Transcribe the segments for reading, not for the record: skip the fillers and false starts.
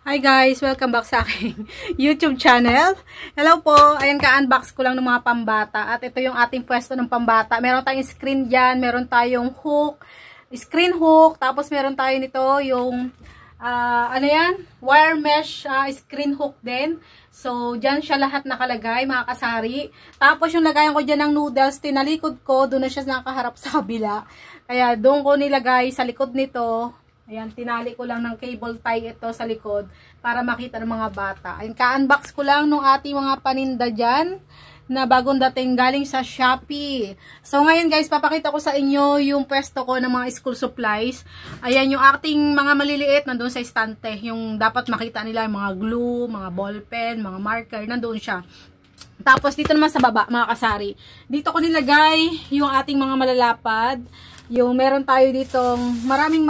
Hi guys! Welcome back sa aking YouTube channel. Hello po! Ayan, ka-unbox ko lang ng mga pambata. At ito yung ating pwesto ng pambata. Meron tayong screen dyan, meron tayong hook, screen hook, tapos meron tayo nito yung, ano yan? Wire mesh screen hook din. So, dyan siya lahat nakalagay, mga kasari. Tapos yung lagayan ko dyan ng noodles, tinalikod ko, doon na siya nakaharap sa kabila. Kaya doon ko nilagay sa likod nito. Ayan, tinali ko lang ng cable tie ito sa likod para makita ng mga bata. Ayan, ka-unbox ko lang nung ating mga paninda dyan na bagong dating galing sa Shopee. So, ngayon guys, papakita ko sa inyo yung pwesto ko ng mga school supplies. Ayan, yung ating mga maliliit nandun sa estante. Yung dapat makita nila yung mga glue, mga ballpen, mga marker, nandun siya. Tapos, dito naman sa baba, mga kasari. Dito ko nilagay yung ating mga malalapad. Yung meron tayo ditong maraming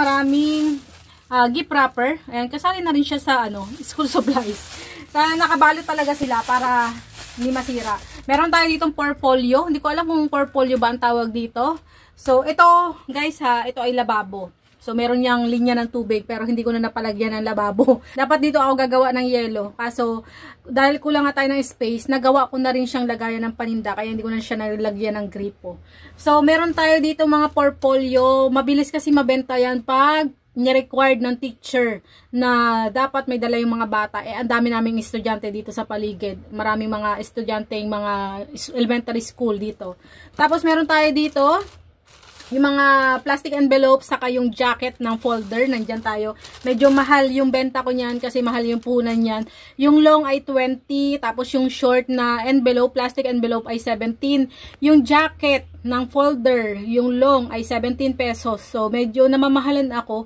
gift wrapper. Ayan, kasali na rin siya sa school supplies. Kaya nakabalot talaga sila para hindi masira. Meron tayo ditong portfolio. Hindi ko alam kung portfolio ba ang tawag dito. So, ito guys ito ay lababo. So, meron niyang linya ng tubig pero hindi ko na napalagyan ng lababo. Dapat dito ako gagawa ng yelo. Kaso, dahil kulang nga tayo ng space, nagawa ko na rin siyang lagayan ng paninda. Kaya hindi ko na siya nalagyan ng gripo. So, meron tayo dito mga portfolio. Mabilis kasi mabenta yan pag ni-required ng teacher na dapat may dala yung mga bata. Ang dami naming estudyante dito sa paligid. Maraming mga estudyante, mga elementary school dito. Tapos, meron tayo dito yung mga plastic envelope, saka yung jacket ng folder, nandyan tayo. Medyo mahal yung benta ko niyan kasi mahal yung punan niyan. Yung long ay 20, tapos yung short na envelope, plastic envelope ay 17. Yung jacket ng folder, yung long ay 17 pesos. So, medyo namamahalan ako.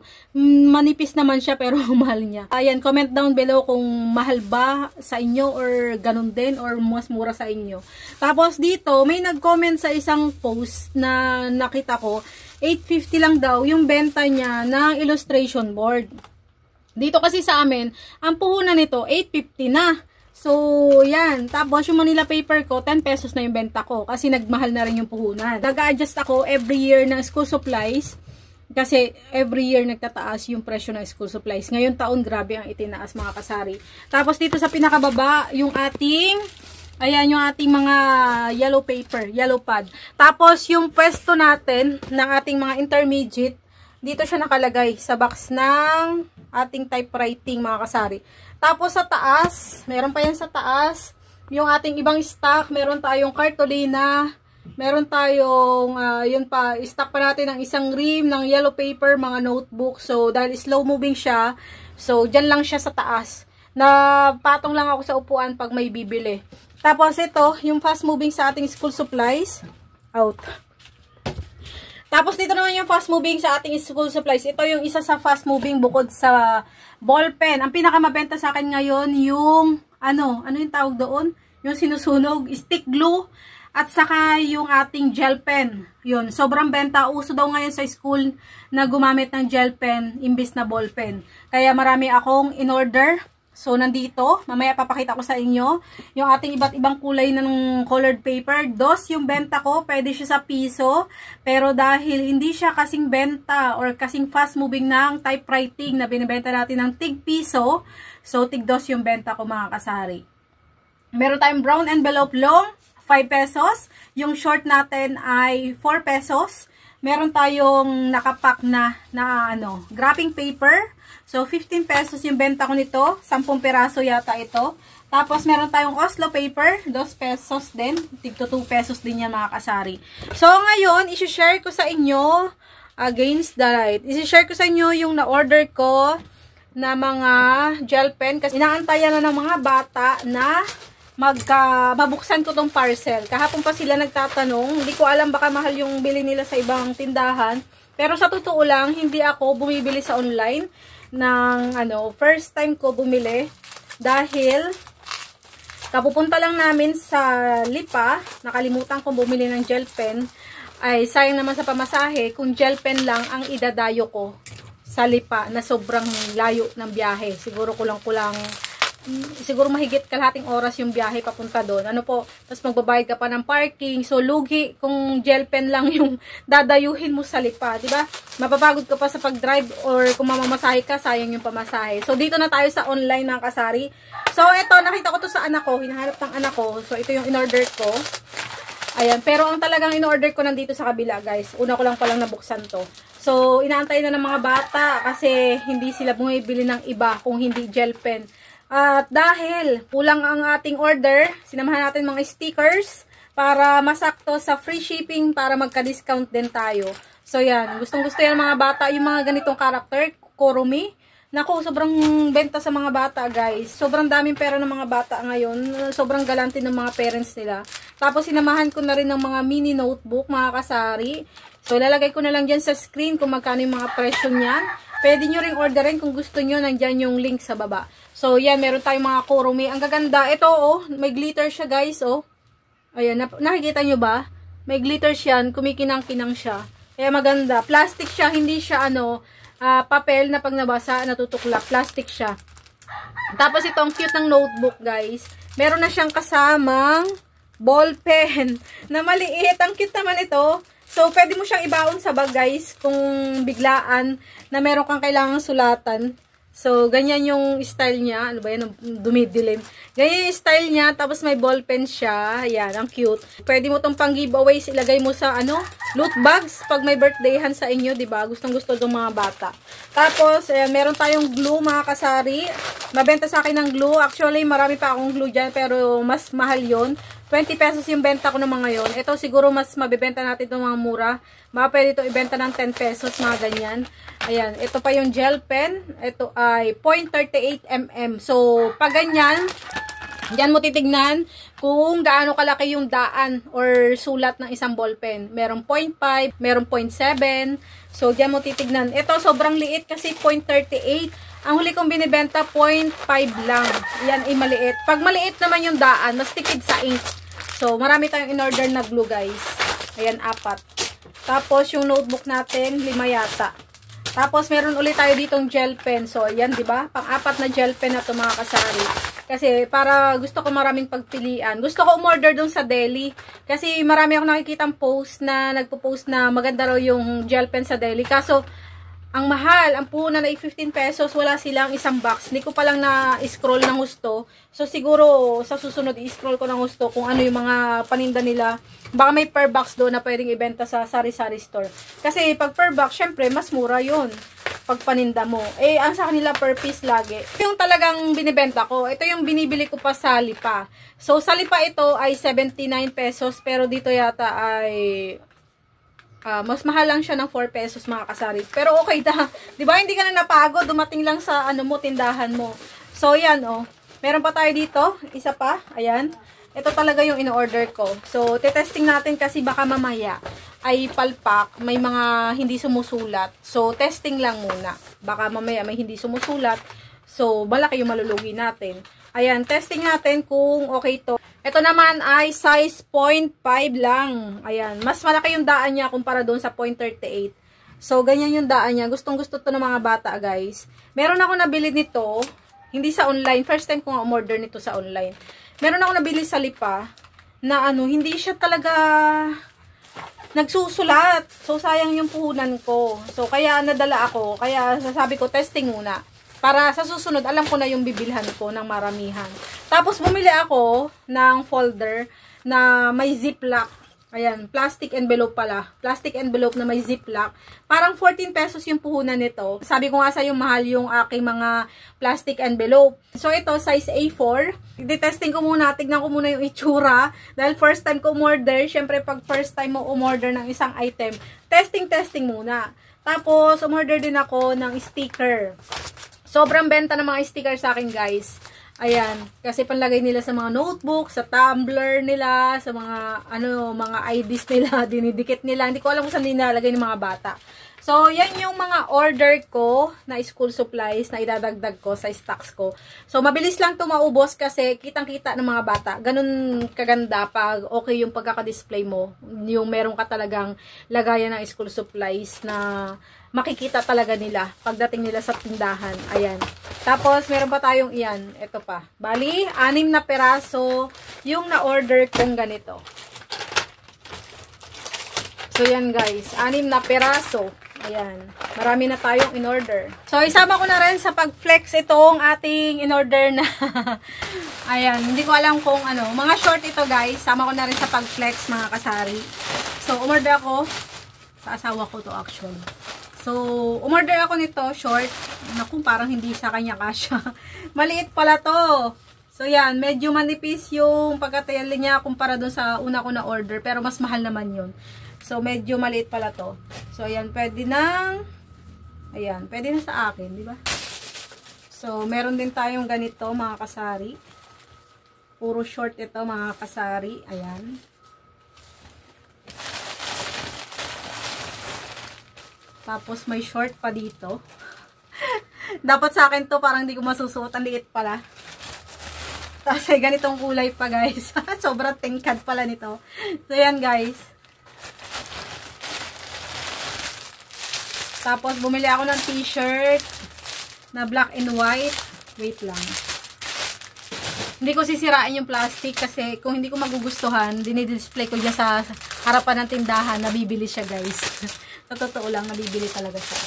Manipis naman siya pero mahal niya. Ayan, comment down below kung mahal ba sa inyo or ganun din or mas mura sa inyo. Tapos dito, may nag-comment sa isang post na nakita ko, 850 lang daw yung benta niya ng illustration board. Dito kasi sa amin, ang puhunan nito, 850 na. So, yan. Tapos, yung Manila paper ko, 10 pesos na yung benta ko. Kasi nagmahal na rin yung puhunan. Nag-adjust ako every year ng school supplies. Kasi every year nagtataas yung presyo ng school supplies. Ngayon taon, grabe ang itinaas, mga kasari. Tapos, dito sa pinakababa, yung ating mga yellow paper, yellow pad. Tapos, yung pwesto natin ng ating mga intermediate, dito siya nakalagay sa box ng ating typewriting, mga kasari. Tapos sa taas, meron pa yan sa taas, yung ating ibang stock, meron tayong cartolina, meron tayong, yun pa, stock pa natin ng isang ream, ng yellow paper, mga notebook. So, dahil slow moving siya, so, dyan lang siya sa taas. Napatong lang ako sa upuan pag may bibili. Tapos ito, yung fast moving sa ating school supplies, out. Tapos dito naman yung fast moving sa ating school supplies. Ito yung isa sa fast moving bukod sa ballpen. Ang pinakamabenta sa akin ngayon yung ano yung tawag doon? Yung sinusunog, stick glue at saka yung ating gel pen. Yun, sobrang benta. Uso daw ngayon sa school na gumamit ng gel pen imbis na ballpen. Kaya marami akong in-order. So, nandito, mamaya papakita ko sa inyo, yung ating iba't ibang kulay ng colored paper. Dos yung benta ko, pwede siya sa piso, pero dahil hindi siya kasing benta or kasing fast moving ng typewriting na binibenta natin ng tig piso, so tig dos yung benta ko, mga kasari. Meron tayong brown envelope long, 5 pesos. Yung short natin ay 4 pesos. Meron tayong nakapack na wrapping paper. So, 15 pesos yung benta ko nito. 10 peraso yata ito. Tapos, meron tayong Oslo paper. 2 pesos din. Tigto 2 pesos din yan, mga kasari. So, ngayon, isi-share ko sa inyo against the light. Isi-share ko sa inyo yung na-order ko na mga gel pen. Kasi inaantayan na ng mga bata na mabuksan ko tong parcel. Kahapon pa sila nagtatanong. Hindi ko alam, baka mahal yung bili nila sa ibang tindahan. Pero sa totoo lang, hindi ako bumibili sa online ng first time ko bumili dahil kapupunta lang namin sa Lipa, nakalimutan kong bumili ng gel pen, ay sayang naman sa pamasahe kung gel pen lang ang idadayo ko sa Lipa na sobrang layo ng biyahe. Siguro kulang-kulang siguro mahigit kalahating oras yung biyahe papunta doon. Ano po, tapos magbabayad ka pa ng parking. So, lugi kung gel pen lang yung dadayuhin mo sa Lipa, di ba? Mapapagod ka pa sa pag-drive or kung mamamasahe ka, sayang yung pamasahe. So, dito na tayo sa online mga kasari. So, eto, nakita ko to sa anak ko, hinahanap ng anak ko. So, ito yung in-order ko. Ayan, pero ang talagang in-order ko nandito sa kabila, guys. Una ko lang palang nabuksan to. So, inaantay na ng mga bata kasi hindi sila bumibili ng iba kung hindi gel pen. At dahil kulang ang ating order, sinamahan natin mga stickers para masakto sa free shipping para magka-discount din tayo. So yan, gustong-gusto yan mga bata, yung mga ganitong character, Kurumi. Naku, sobrang benta sa mga bata guys. Sobrang daming pera ng mga bata ngayon. Sobrang galante ng mga parents nila. Tapos sinamahan ko na rin ng mga mini notebook, mga kasari. So lalagay ko na lang dyan sa screen kung magkano yung mga presyo niyan. Pwede nyo ring orderin kung gusto nyo, nandyan yung link sa baba. So, yan, meron tayong mga Kurumi. Ang gaganda. Ito, oh, may glitter siya, guys, oh. Ayan, nakikita nyo ba? May glitter siya, kumikinang-kinang siya. Kaya maganda. Plastic siya, hindi siya, papel na pag nabasa, natutuklap. Plastic siya. Tapos, ito, ang cute ng notebook, guys. Meron na siyang kasamang ball pen na maliit. Ang cute naman ito. So, pwede mo siyang ibaon sa bag, guys, kung biglaan na meron kang kailangang sulatan. So, ganyan yung style niya. Ano ba yan? Dumidilim. Ganyan yung style niya. Tapos, may ball pen siya. Ayan, ang cute. Pwede mo itong pang giveaways. Ilagay mo sa, loot bags. Pag may birthdayhan sa inyo, diba? Gustong-gusto ng mga bata. Tapos, ayan, meron tayong glue, mga kasari. Mabenta sa akin ng glue. Actually, marami pa akong glue dyan, pero mas mahal yon. 20 pesos yung benta ko ng mga yon. Ito siguro mas mabibenta natin itong mga mura. Baka pwede ito ibenta ng 10 pesos, mga ganyan. Ayan, ito pa yung gel pen. Ito ay 0.38 mm. So, pag ganyan, diyan mo titignan kung gaano kalaki yung daan or sulat ng isang ball pen. Merong 0.5, merong 0.7. So, diyan mo titignan. Ito, sobrang liit kasi 0.38. Ang huli kong binibenta, 0.5 lang. Yan ay maliit. Pag maliit naman yung daan, mas tipid sa ink. So, marami tayong in-order na glue, guys. Ayan, 4. Tapos, yung notebook natin, 5 yata. Tapos, meron ulit tayo ditong gel pen. So, ayan, diba? Pang-4 na gel pen na ito, mga kasari. Kasi, para gusto ko maraming pagpilian. Gusto ko umorder dun sa Deli. Kasi, marami akong nakikitang post na, nagpo-post na maganda raw yung gel pen sa Deli. Kaso, ang mahal, ang puhunan ay 15 pesos, wala silang isang box. Hindi ko pa lang na-scroll ng gusto. So, siguro, sa susunod, i-scroll ko ng gusto kung ano yung mga paninda nila. Baka may per box doon na pwedeng ibenta sa sari-sari store. Kasi, pag per box, syempre, mas mura yun. Pag paninda mo. Eh, ang sa kanila per piece lagi. Ito yung talagang binibenta ko. Ito yung binibili ko pa sa Lipa. So, sa Lipa ito ay 79 pesos. Pero dito yata ay mas mahal lang siya ng 4 pesos, mga kasari. Pero okay na. Di ba? Hindi ka na napagod. Dumating lang sa tindahan mo. So, yan, oh. Meron pa tayo dito. Isa pa. Ayan. Ito talaga yung in-order ko. So, titesting natin kasi baka mamaya ay palpak. May mga hindi sumusulat. So, testing lang muna. Baka mamaya may hindi sumusulat. So, malaki yung malulugi natin. Ayan, testing natin kung okay to. Ito naman ay size 0.5 lang. Ayan, mas malaki yung daan niya kumpara doon sa 0.38. So, ganyan yung daan niya. Gustong-gusto to ng mga bata, guys. Meron ako nabili nito, hindi sa online. First time ko nga umorder nito sa online. Meron ako nabili sa Lipa na hindi siya talaga nagsusulat. So, sayang yung puhunan ko. So, kaya nadala ako. Kaya sasabi ko, testing muna. Para sa susunod, alam ko na yung bibilhan ko ng maramihan. Tapos, bumili ako ng folder na may ziplock. Ayan, plastic envelope pala. Plastic envelope na may ziplock. Parang 14 pesos yung puhunan nito. Sabi ko nga sa'yo, mahal yung aking mga plastic envelope. So, ito, size A4. I-testing ko muna, tignan ko muna yung itsura. Dahil first time ko umorder, syempre pag first time mo umorder ng isang item, testing muna. Tapos, umorder din ako ng sticker. Sobrang benta ng mga sticker sa akin, guys. Ayan, kasi panlagay nila sa mga notebook, sa tumbler nila, sa mga mga IDs nila, dinidikit nila. Hindi ko alam kung saan nilalagay ng mga bata. So, yan yung mga order ko na school supplies na idadagdag ko sa stocks ko. So, mabilis lang ito maubos kasi kitang-kita ng mga bata. Ganun kaganda pag okay yung pagkaka-display mo. Yung meron ka talagang lagayan ng school supplies na makikita talaga nila pagdating nila sa tindahan. Ayan. Tapos, meron pa tayong iyan. Ito pa. Bali, 6 na peraso yung na-order kong ganito. So, yan guys. 6 na peraso. Ayan. Marami na tayong in-order. So, isama ko na rin sa pag-flex itong ating in-order na. Ayan. Hindi ko alam kung ano. Mga short ito guys. Sama ko na rin sa pag-flex mga kasari. So, umorder ako. Sa asawa ko to actually. So, umorder ako nito. Short. Naku, parang hindi sa kanya kasya. Maliit pala to. So, yan. Medyo manipis yung pagkatayali niya kumpara dun sa una ko na order. Pero mas mahal naman yun. So, medyo maliit pala to. So, ayan, pwede nang, ayan, pwede na sa akin, di ba? So, meron din tayong ganito, mga kasari. Puro short ito, mga kasari. Ayan. Tapos, may short pa dito. Dapat sa akin to, parang hindi ko masusuot. Ang liit pala. Tapos, ay ganitong kulay pa, guys. Sobrang tingkad pala nito. So, ayan, guys. Tapos, bumili ako ng t-shirt na black and white. Wait lang. Hindi ko sisirain yung plastic kasi kung hindi ko magugustuhan, dinidisplay ko dyan sa harapan ng tindahan. Nabibili siya, guys. Sa totoo lang, nabibili talaga siya.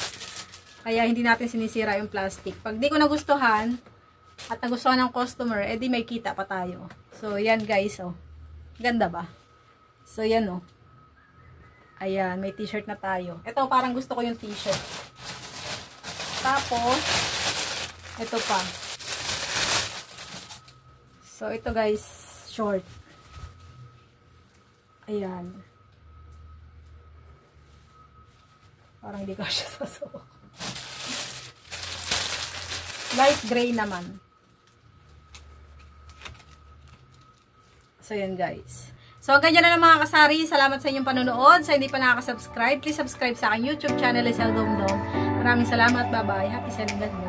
Kaya, hindi natin sinisira yung plastic. Pag di ko nagustuhan, at nagustuhan ng customer, edi may kita pa tayo. So, yan, guys, oh. Ganda ba? So, yan, oh. Ayan, may t-shirt na tayo. Ito, parang gusto ko yung t-shirt. Tapos, ito pa. So, ito guys, short. Ayan. Parang hindi ko siya sasuot. Light gray naman. So, yan guys. So, ganyan na lang mga kasari. Salamat sa inyong panonood. Sa hindi pa nakaka-subscribe, please subscribe sa aking YouTube channel, Lisel Domdom. Maraming salamat. Bye-bye. Happy selling.